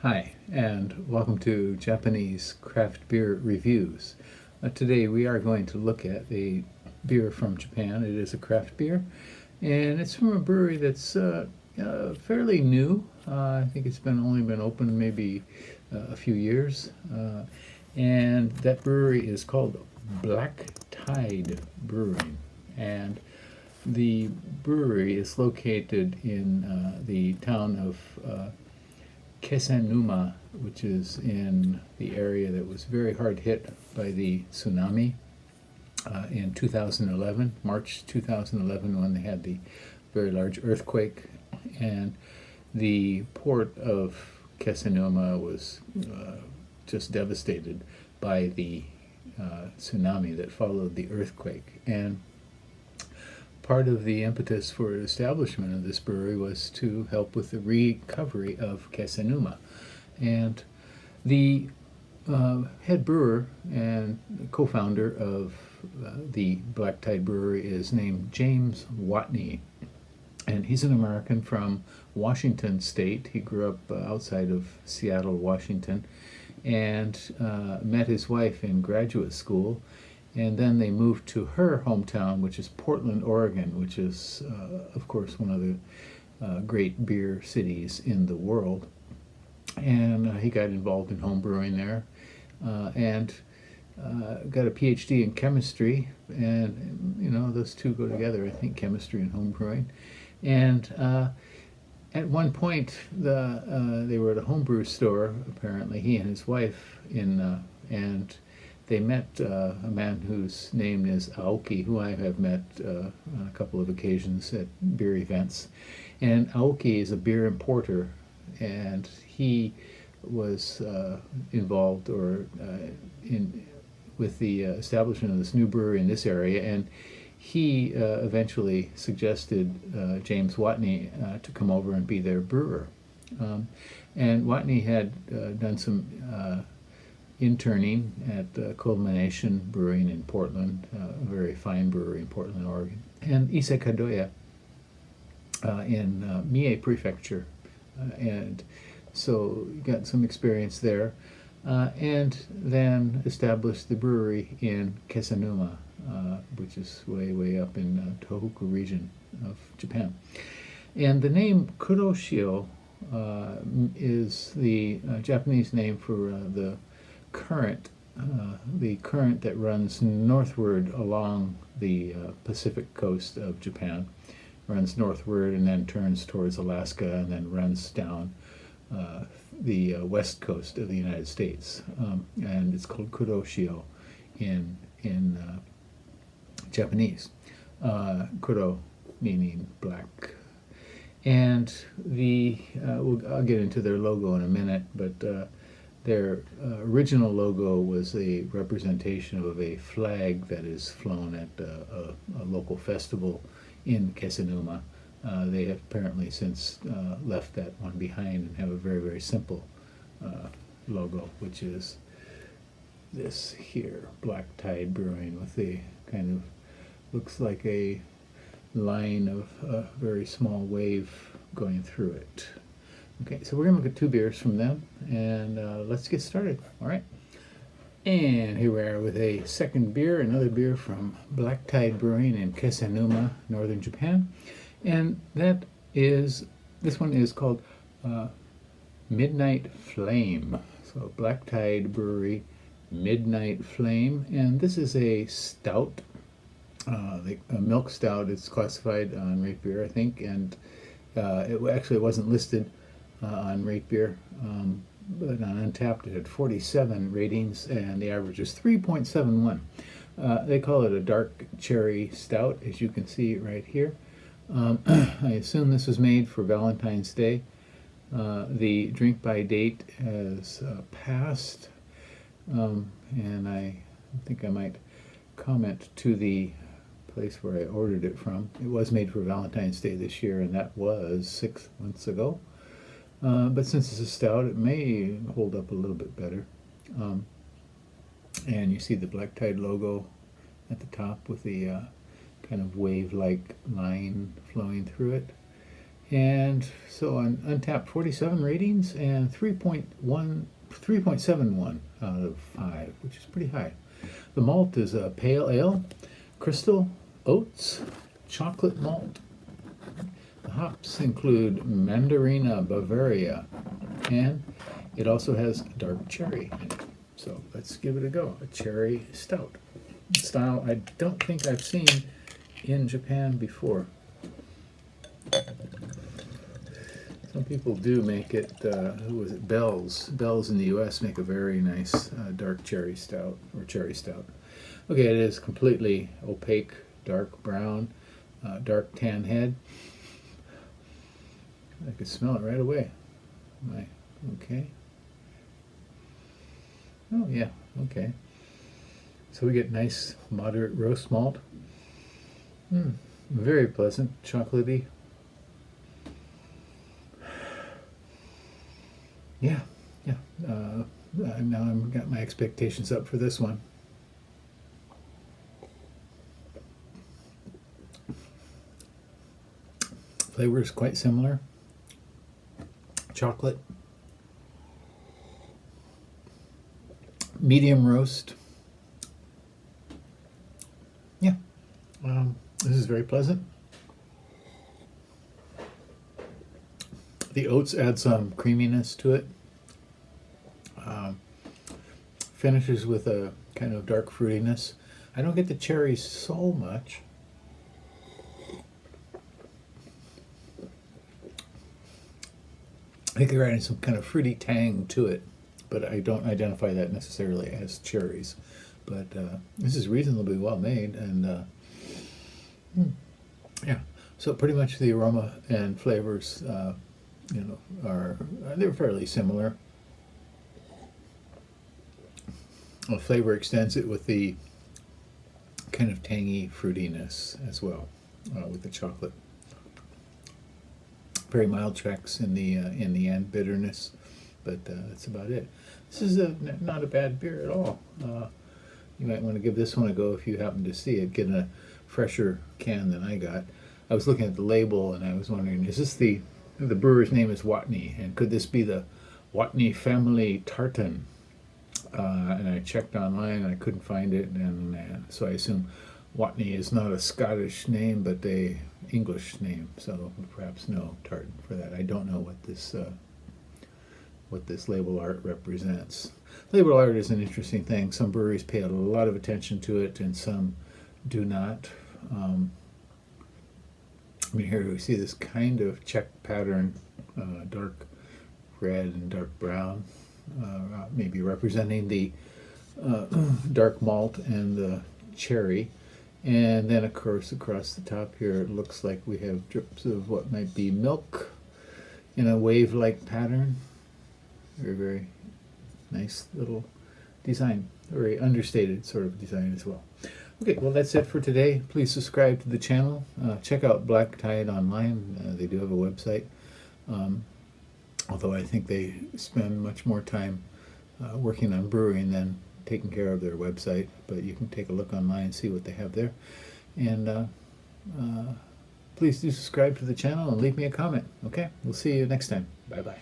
Hi, and welcome to Japanese craft beer reviews. Today we are going to look at a beer from Japan. It is a craft beer, and it's from a brewery that's fairly new. I think it's only been open maybe a few years, and that brewery is called Black Tide Brewing. And the brewery is located in the town of Kesenuma, which is in the area that was very hard hit by the tsunami in 2011, March 2011, when they had the very large earthquake. And the port of Kesenuma was just devastated by the tsunami that followed the earthquake. And part of the impetus for establishment of this brewery was to help with the recovery of Kesenuma. And the head brewer and co-founder of the Black Tide Brewery is named James Watney. And he's an American from Washington State. He grew up outside of Seattle, Washington, and met his wife in graduate school. And then they moved to her hometown, which is Portland, Oregon, which is, of course, one of the great beer cities in the world. And he got involved in home brewing there and got a PhD in chemistry. And, you know, those two go together, I think, chemistry and home brewing. And at one point, they were at a homebrew store, apparently, he and his wife, and they met a man whose name is Aoki, who I have met on a couple of occasions at beer events. And Aoki is a beer importer, and he was involved with the establishment of this new brewery in this area, and he eventually suggested James Watney to come over and be their brewer. And Watney had done some interning at Culmination Brewing in Portland, a very fine brewery in Portland, Oregon, and Isekadoya in Mie Prefecture. And so got some experience there, and then established the brewery in Kesenuma, which is way up in Tohoku region of Japan. And the name Kuroshio is the Japanese name for the current that runs northward along the Pacific coast of Japan, runs northward and then turns towards Alaska and then runs down the west coast of the United States, and it's called Kuroshio in Japanese. Kuro meaning black. And I'll get into their logo in a minute, but their original logo was a representation of a flag that is flown at a local festival in Kesenuma. They have apparently since left that one behind and have a very simple logo, which is this here, Black Tide Brewing, with a kind of, looks like a line of a very small wave going through it. Okay, so we're going to look at two beers from them, and let's get started. All right. And here we are with a second beer, another beer from Black Tide Brewing in Kesenuma, northern Japan. And this one is called Midnight Flame. So Black Tide Brewery, Midnight Flame. And this is a stout, a milk stout. It's classified on Rate Beer, I think, and it wasn't listed on Rate Beer, but on Untapped it had 47 ratings, and the average is 3.71. They call it a dark cherry stout, as you can see right here. I assume this was made for Valentine's Day. The drink by date has passed, and I think I might comment to the place where I ordered it from. It was made for Valentine's Day this year, and that was 6 months ago. But since it's a stout, it may hold up a little bit better. And you see the Black Tide logo at the top with the kind of wave-like line flowing through it. And so on Untapped, 47 ratings and 3.71 out of 5, which is pretty high. The malt is a pale ale, crystal, oats, chocolate malt. The hops include Mandarina Bavaria, and it also has dark cherry in it. So let's give it a go. A cherry stout. Style I don't think I've seen in Japan before. Some people do make it, who was it, Bell's. Bell's in the U.S. make a very nice dark cherry stout, or cherry stout. Okay, it is completely opaque, dark brown, dark tan head. I could smell it right away. Okay. Oh yeah, okay. So we get nice, moderate roast malt. Very pleasant, chocolatey. Yeah. Now I've got my expectations up for this one. Flavor is quite similar. Chocolate. Medium roast. Yeah. This is very pleasant. The oats add some creaminess to it. Finishes with a kind of dark fruitiness. I don't get the cherries so much. I think they're adding some kind of fruity tang to it, but I don't identify that necessarily as cherries. But this is reasonably well made, and yeah. So pretty much the aroma and flavors, they're fairly similar. The flavor extends it with the kind of tangy fruitiness as well, with the chocolate. Very mild tracks in the end, bitterness, but that's about it. This is not a bad beer at all. You might want to give this one a go if you happen to see it. Get a fresher can than I got. I was looking at the label and I was wondering, is this the brewer's name is Watney, and could this be the Watney family tartan? And I checked online and I couldn't find it, and so I assume Watney is not a Scottish name but a English name, so perhaps no tartan for that. I don't know what this label art represents. Label art is an interesting thing. Some breweries pay a lot of attention to it and some do not. Here we see this kind of check pattern, dark red and dark brown, maybe representing the dark malt and the cherry. And then, of course, across the top here, it looks like we have drips of what might be milk in a wave-like pattern. Very, very nice little design. Very understated sort of design as well. Okay, well, that's it for today. Please subscribe to the channel. Check out Black Tide online. They do have a website. Although I think they spend much more time working on brewing than taking care of their website, but you can take a look online and see what they have there. And please do subscribe to the channel and leave me a comment. Okay, we'll see you next time. Bye bye.